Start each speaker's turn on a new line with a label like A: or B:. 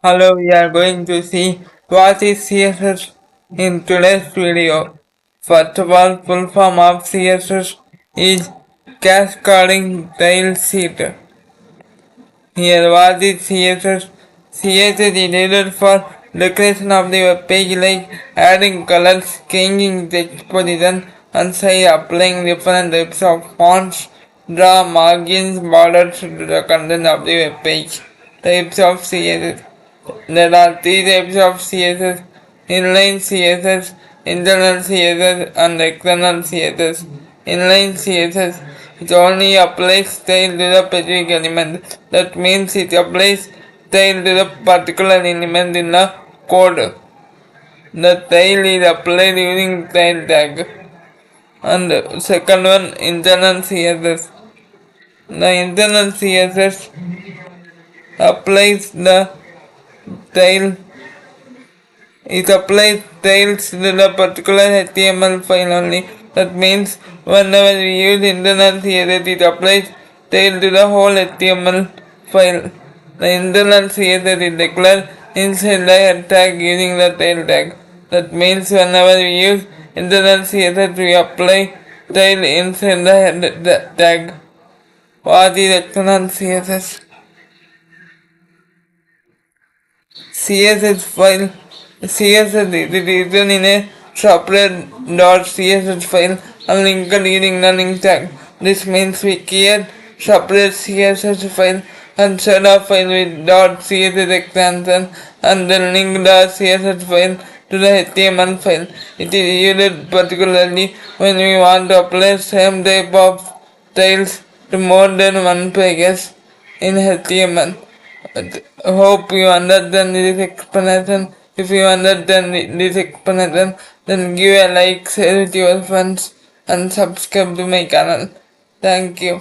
A: Hello, we are going to see what is CSS in today's video. First of all, full form of CSS is Cascading Style Sheet. Here, what is CSS? CSS is needed for decoration of the web page like adding colors, changing text position and size, applying different types of fonts, draw margins, borders to the content of the web page. Types of CSS. There are three types of CSS: inline CSS, internal CSS, and external CSS. Inline CSS it only applies style to the specific element. That means it applies style to the particular element in the code. The style is applied using style tag. And second one, internal CSS. The internal CSS applies the style. It applies styles to the particular HTML file only. That means whenever we use internal CSS, it applies style to the whole HTML file. The internal CSS is declared inside the head tag using the tail tag. That means whenever we use internal CSS, we apply style inside the head tag. What is external CSS? CSS file. CSS is written in a separate .css file and linked using the link tag. This means we create separate CSS file and set a file with .css extension and then link the CSS file to the HTML file. It is used particularly when we want to apply same type of styles to more than one pages in HTML. Hope you understand this explanation. If you understand this explanation, then give a like, share with your friends, and subscribe to my channel. Thank you.